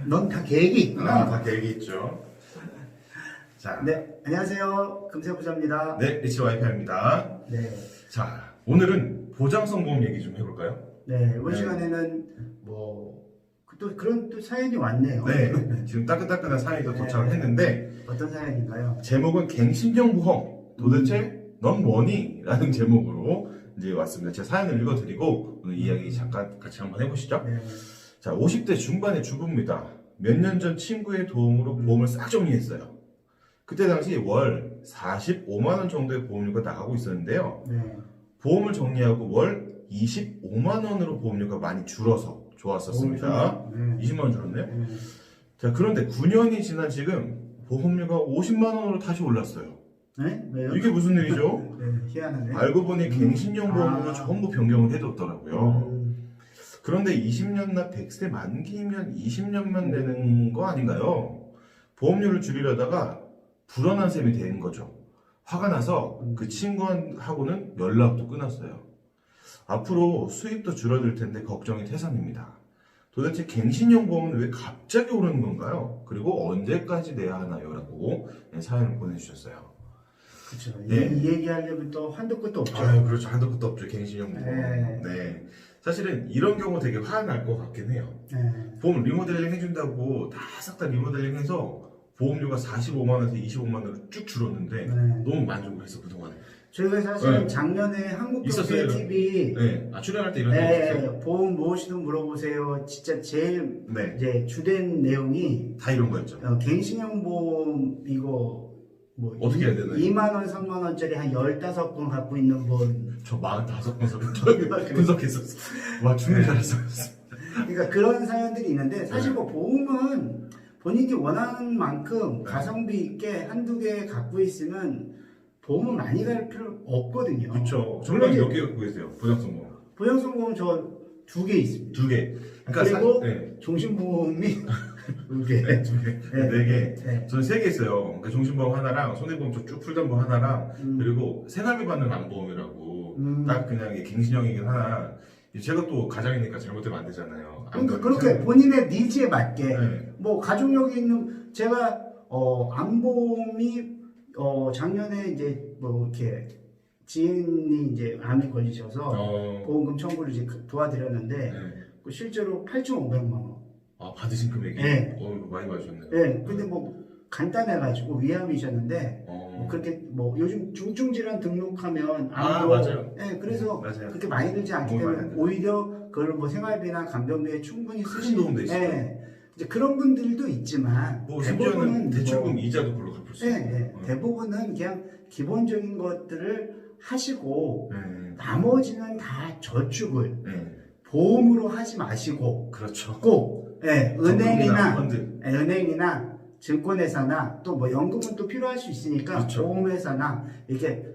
넌 다 계획이 있구나. 다 계획이 있죠. 자, 네, 안녕하세요. 금세부자입니다. 네, 리치 와이파이입니다. 네, 자, 오늘은 보장성 보험 얘기 좀 해볼까요? 네, 이번 네. 시간에는 또 그런 또 사연이 왔네요. 네, 지금 따끈따끈한 사연이 도착을 했는데 어떤 사연인가요? 제목은 갱신형 보험 도대체 넌 뭐니? 라는 제목으로 이제 왔습니다. 제가 사연을 읽어드리고 오늘 이야기 잠깐 같이 한번 해보시죠. 네, 자, 50대 중반의 주부입니다. 몇 년 전 친구의 도움으로 보험을 싹 정리했어요. 그때 당시 월 45만 원 정도의 보험료가 나가고 있었는데요. 네. 보험을 정리하고 월 25만 원으로 보험료가 많이 줄어서 좋았었습니다. 네. 20만 원 줄었네요. 네. 자, 그런데 9년이 지난 지금 보험료가 50만 원으로 다시 올랐어요. 네? 왜요? 이게 무슨 일이죠? 네, 희한하네. 알고 보니 갱신형 보험으로 아. 전부 변경을 해뒀더라고요. 음, 그런데 20년 납 100세 만기면 20년만 내는 거 아닌가요? 보험료를 줄이려다가 불어난 셈이 된 거죠. 화가 나서 그 친구하고는 연락도 끊었어요. 앞으로 수입도 줄어들 텐데 걱정이 태산입니다. 도대체 갱신형 보험은 왜 갑자기 오르는 건가요? 그리고 언제까지 내야 하나요? 라고 사연을 보내주셨어요. 그렇죠. 네. 이 얘기하려면 또 한도 끝도 없죠. 그렇죠. 한도 끝도 없죠. 갱신형 보험. 네. 네. 사실은 이런 경우 되게 화날 것 같긴 해요. 네. 보험 리모델링 해준다고 싹 다 리모델링 해서 보험료가 45만 원에서 25만 원으로 쭉 줄었는데 네. 너무 만족을 했어 그동안에. 저희가 사실 네. 작년에 있었어요, 한국경제 TV 네. 출연할 때 이런 얘기 있었어요. 네, 보험 무엇이든 물어보세요. 진짜 제일 네. 이제 주된 내용이 다 이런 거였죠. 갱신형 보험 이거 뭐 어떻게 해야 되나요? 2만 원, 3만 원짜리 한 15분 갖고 있는 분. 저 45번 분석했었어. 와 죽는 줄 알았어. 그러니까 그런 사연들이 있는데 사실 네. 뭐 보험은 본인이 원하는 만큼 네. 가성비 있게 한두 개 갖고 있으면 보험은 많이 갈 필요 없거든요. 그렇죠. 물론 정말 이제 몇 개 갖고 계세요? 보장성 보험. 보장성 보험 저 2개 있습니다. 2개. 그러니까 그리고 네. 종신보험이 2개. 네, 2개. 네. 4개. 네. 저는 3개 있어요. 그러니까 종신보험 하나랑 손해보험 쭉 풀던 거 하나랑 그리고 생활비 받는 안보험이라고 딱 그냥 이게 갱신형이긴 하나. 제가 또 가장이니까 잘못되면 안 되잖아요. 그러니까 그렇게 본인의 니즈에 맞게 네. 뭐 가족력이 있는 제가 암보험이 작년에 이제 뭐 이렇게 지인이 이제 암이 걸리셔서 보험금 청구를 이제 도와드렸는데 네. 그 실제로 8,500만 원. 아 받으신 금액이? 네. 이거 많이 받으셨네요. 네. 근데 뭐 간단해가지고 위암이셨는데 뭐 그렇게 뭐 요즘 중증 질환 등록하면 암도 맞아요. 네. 그래서 맞아요. 그렇게 많이 들지 않기 너무 많이 때문에 들어요. 오히려 그걸 뭐 생활비나 간병비에 충분히 큰 쓰시는 도움 되시죠. 네. 이제 그런 분들도 있지만 뭐 심지어는 대부분은 대출금 뭐, 이자도 그걸로 갚을 수 네, 있고. 네. 대부분은 그냥 기본적인 것들을 하시고 네. 나머지는 다 저축을 네. 보험으로 하지 마시고 그렇죠. 꼭 예, 적금이나 펀드. 은행이나 증권회사나 또 뭐 연금은 또 필요할 수 있으니까 그렇죠. 보험회사나 이렇게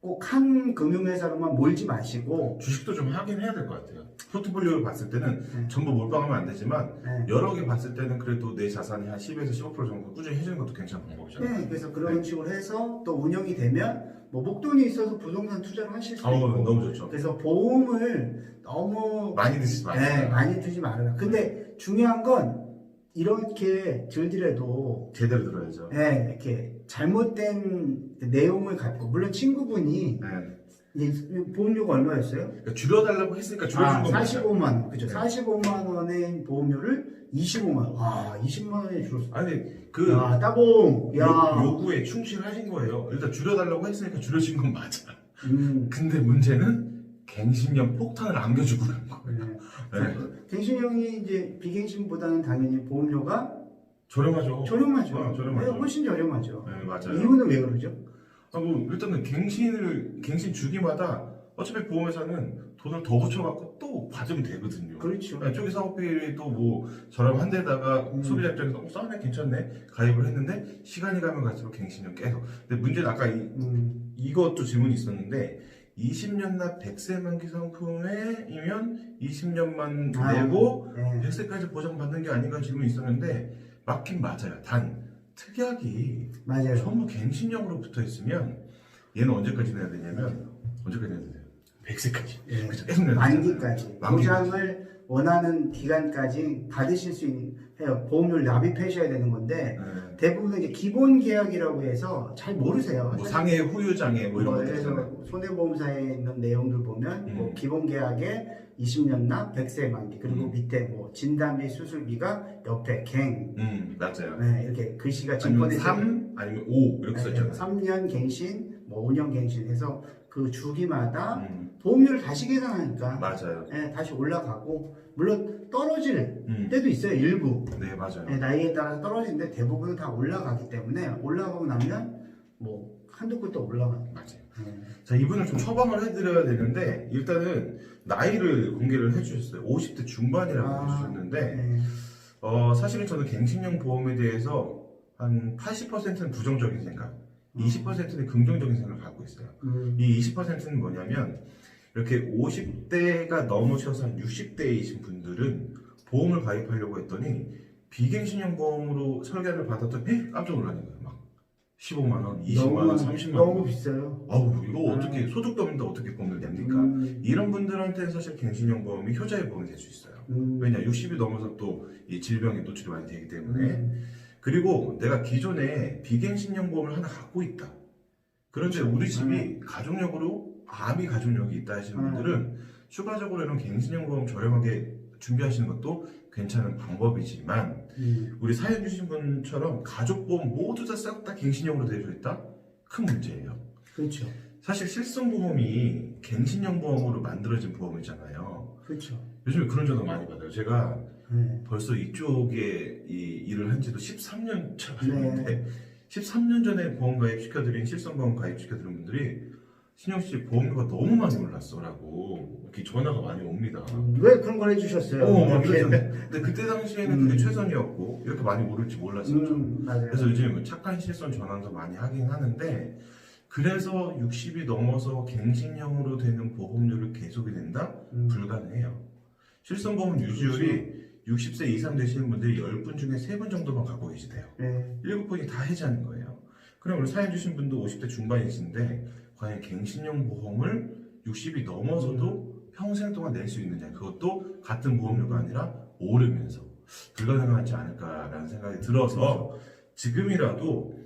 꼭 한 금융회사로만 몰지 마시고 주식도 좀 하긴 해야 될 것 같아요. 포트폴리오를 봤을 때는 전부 몰빵하면 안 되지만 예. 여러 개 봤을 때는 그래도 내 자산이 한 10에서 15% 정도 꾸준히 해주는 것도 괜찮은 방법이잖아요. 네, 그래서 그런 식으로 해서 또 운영이 되면 뭐 목돈이 있어서 부동산 투자를 하실 수도 있고 너무 좋죠. 그래서 보험을 너무 많이 드시지 마세요. 네, 많이 드지 말아라. 근데 중요한 건 이렇게 들더라도 제대로 들어야죠. 네, 이렇게 잘못된 내용을 갖고 물론 친구분이 네. 이제 보험료가 얼마였어요? 그러니까 줄여달라고 했으니까 줄여준 건 맞아요. 45만 원. 그죠? 네. 45만 원의 보험료를 25만 원. 와, 20만 원에 줄었어. 아니 그 야, 따봉. 야. 요구에 충실하신 거예요. 일단 줄여달라고 했으니까 줄여진 건 맞아. 음. 근데 문제는 갱신형 폭탄을 안겨주고 간 거. 네. 네. 갱신형이 이제 비갱신보다는 당연히 보험료가 저렴하죠. 저렴하죠. 저렴하죠. 네, 훨씬 저렴하죠. 네, 맞아요. 이유는 왜 그러죠? 뭐 일단은 갱신 주기마다 어차피 보험회사는 돈을 더 붙여갖고 또 받으면 되거든요. 그렇죠. 네, 초기 사업비도 뭐 저렴한 데다가 소비자 입장에서 싸네 괜찮네 가입을 했는데 시간이 가면 갈수록 갱신형 계속. 근데 문제는 아까 이것도 질문이 있었는데 20년 납 100세 만기 상품에이면 20년만 내고 네. 100세까지 보장받는 게 아닌가 질문이 있었는데 맞긴 맞아요. 단 특약이 맞아요. 전부 갱신형으로 붙어 있으면 얘는 언제까지 내야 되냐면 언제까지 내야 되나요? 100세까지. 예. 그쵸? 계속 내야 되잖아요. 만기까지. 만기까지. 보장을 원하는 기간까지 받으실 수 해요. 보험료를 납입하셔야 되는 건데 대부분 이제 기본 계약이라고 해서 잘 모르세요. 뭐 상해 후유장애 뭐 이런 것들 그래서 있잖아요. 손해보험사에 있는 내용들 보면 뭐 기본 계약에 20년 납 100세 만기 그리고 밑에 뭐 진단비 수술비가 옆에 갱 맞아요. 네, 이렇게 글씨가 아니면 증권에 3 아니면 5 이렇게 써있잖아요. 3년 갱신 뭐 5년 갱신 해서 그 주기마다 보험료를 다시 계산하니까 맞아요. 네, 다시 올라가고 물론 떨어질 때도 있어요. 일부 네, 맞아요. 네, 나이에 따라서 떨어지는데 대부분은 다 올라가기 때문에 올라가고 나면 뭐 한두 끝도 올라가요. 맞아요. 자, 이분을 좀 처방을 해드려야 되는데 일단은 나이를 공개를 해주셨어요. 50대 중반이라고 해주셨는데 네. 사실은 저는 갱신형 보험에 대해서 한 80%는 부정적인 생각, 20%는 긍정적인 생각을 갖고 있어요. 이 20%는 뭐냐면 이렇게 50대가 넘으셔서 한 60대이신 분들은 보험을 가입하려고 했더니 비갱신형 보험으로 설계를 받았더니 깜짝 놀라는 거예요. 막 15만 원, 20만 원, 30만 원. 너무 비싸요. 아우 이거 어떻게 소득도 없는데 어떻게 보험을 냅니까? 이런 분들한테는 사실 갱신형 보험이 효자의 보험이 될 수 있어요. 왜냐 60이 넘어서 또 이 질병에 노출이 많이 되기 때문에 그리고 내가 기존에 비갱신형 보험을 하나 갖고 있다. 그런데 우리 집이 가족력으로 암이 가족력이 있다 하시는 분들은 추가적으로 이런 갱신형 보험 저렴하게 준비하시는 것도 괜찮은 방법이지만 우리 사연 주신 분처럼 가족보험 모두 다 싹 다 갱신형으로 되어 있다? 큰 문제예요. 그렇죠. 사실 실손보험이 갱신형 보험으로 만들어진 보험이잖아요. 그렇죠. 요즘에 그런 전화 많이 받아요. 제가 벌써 이쪽에 이 일을 한 지도 13년 차가 됐는데 13년 전에 보험 가입 시켜드린 실손보험 가입 시켜드린 분들이 신영씨 보험료가 너무 많이 올랐어라고 이렇게 전화가 많이 옵니다. 왜 그런 걸 해주셨어요? 근데 그때 당시에는 그게 최선이었고 이렇게 많이 오를지 몰랐었죠. 맞아요. 그래서 요즘 착한 실손 전환도 많이 하긴 하는데 그래서 60이 넘어서 갱신형으로 되는 보험료를 계속이 된다? 불가능해요. 실손보험 유지율이 60세 이상 되시는 분들이 10분 중에 3분 정도만 갖고 계시대요. 7분이 다 해지하는 거예요. 그럼 우리 사연 주신 분도 50대 중반이신데 과연 갱신형 보험을 60이 넘어서도 평생 동안 낼 수 있느냐, 그것도 같은 보험료가 아니라 오르면서 불가능하지 않을까라는 생각이 들어서 지금이라도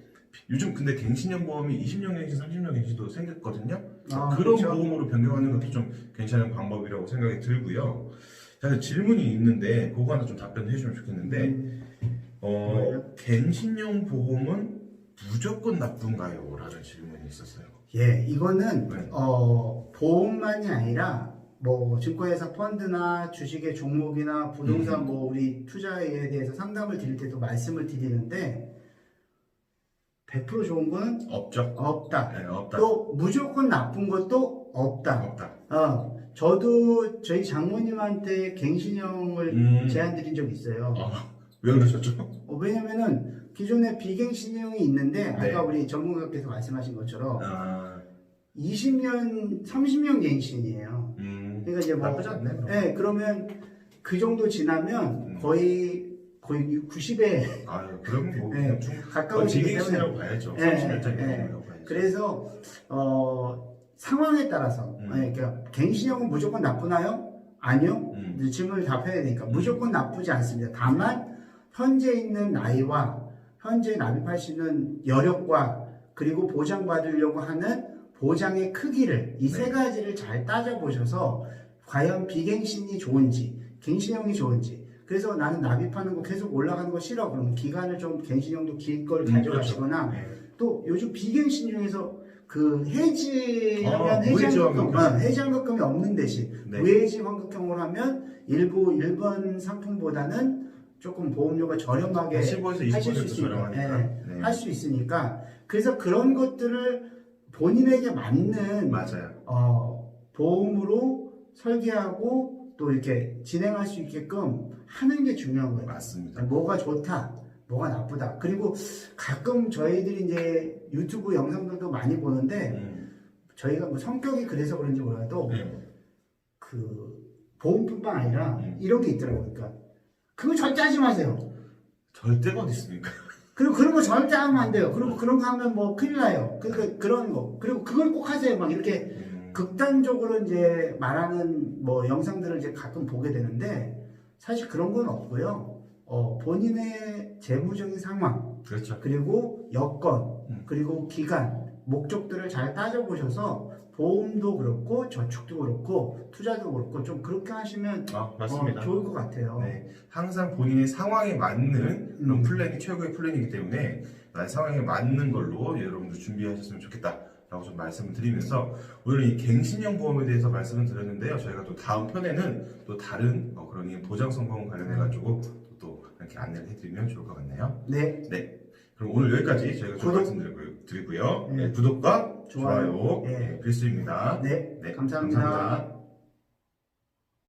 요즘 근데 갱신형 보험이 20년 갱신, 30년 갱신도 생겼거든요. 그런 그렇죠? 보험으로 변경하는 것도 좀 괜찮은 방법이라고 생각이 들고요. 자, 질문이 있는데 그거 하나 좀 답변해 주면 좋겠는데 갱신형 보험은 무조건 나쁜가요? 라는 질문이 있었어요. 예, 이거는 네. 보험만이 아니라 뭐 증권회사 펀드나 주식의 종목이나 부동산 뭐 우리 투자에 대해서 상담을 드릴 때도 말씀을 드리는데 100% 좋은 건 없죠. 없다. 네, 없다. 또 무조건 나쁜 것도 없다. 없다. 저도 저희 장모님한테 갱신형을 제안 드린 적이 있어요. 왜 그러셨죠? 왜냐면은 기존에 비갱신형이 있는데 네. 아까 우리 전문가께서 말씀하신 것처럼 20년, 30년 갱신이에요. 그러니까 이제 뭐 나쁘지 않네. 그럼. 네, 그러면 그 정도 지나면 거의 90에 그럼 뭐 네, 가까우시기 비갱신이라고 때문에 봐야죠. 네, 30년짜리 네. 보험이라고 봐야죠. 그래서 상황에 따라서 그러니까 갱신형은 무조건 나쁘나요? 아니요. 질문을 답해야 되니까 무조건 나쁘지 않습니다. 다만 현재 있는 나이와 현재 납입할 수 있는 여력과 그리고 보장받으려고 하는 보장의 크기를 이 세 가지를 잘 따져보셔서 과연 비갱신이 좋은지 갱신형이 좋은지 그래서 나는 납입하는 거 계속 올라가는 거 싫어 그러면 기간을 좀 갱신형도 길 걸 가져가시거나 그렇죠. 또 요즘 비갱신 중에서 그 해지하면 무해지 환급금. 해지 환급금이 없는 대신 무해지 환급형으로 하면 일반 상품보다는 조금 보험료가 저렴하게 15에서 하실 20% 수 저렴하니까. 할 수 있으니까 그래서 그런 것들을 본인에게 맞는 맞아요. 보험으로 설계하고 또 이렇게 진행할 수 있게끔 하는 게 중요한 거예요. 맞습니다. 뭐가 좋다, 뭐가 나쁘다. 그리고 가끔 저희들이 이제 유튜브 영상들도 많이 보는데 저희가 뭐 성격이 그래서 그런지 몰라도 그 보험뿐만 아니라 이런 게 있더라고요. 그러니까 그거 절대 하지 마세요. 절대가 어디 있습니까? 그리고 그런 거 절대 하면 안 돼요. 그리고 그런 거 하면 뭐 큰일 나요. 그러니까 그런 거. 그리고 그걸 꼭 하세요. 막 이렇게 극단적으로 이제 말하는 뭐 영상들을 이제 가끔 보게 되는데 사실 그런 건 없고요. 본인의 재무적인 상황, 그렇죠. 그리고 여건, 그리고 기간, 목적들을 잘 따져보셔서 보험도 그렇고 저축도 그렇고 투자도 그렇고 좀 그렇게 하시면 맞습니다. 좋을 것 같아요. 네, 항상 본인의 상황에 맞는 그런 플랜이 최고의 플랜이기 때문에 나의 상황에 맞는 걸로 여러분들 준비하셨으면 좋겠다라고 좀 말씀을 드리면서 오늘 이 갱신형 보험에 대해서 말씀을 드렸는데요. 저희가 또 다음 편에는 또 다른 그런 보장성 보험 관련해가지고 또 이렇게 안내를 해드리면 좋을 것 같네요. 네. 네. 그럼 오늘 여기까지 저희가 좀 말씀드리고요. 네, 구독과 좋아요 네. 필수입니다. 네. 네, 감사합니다. 감사합니다.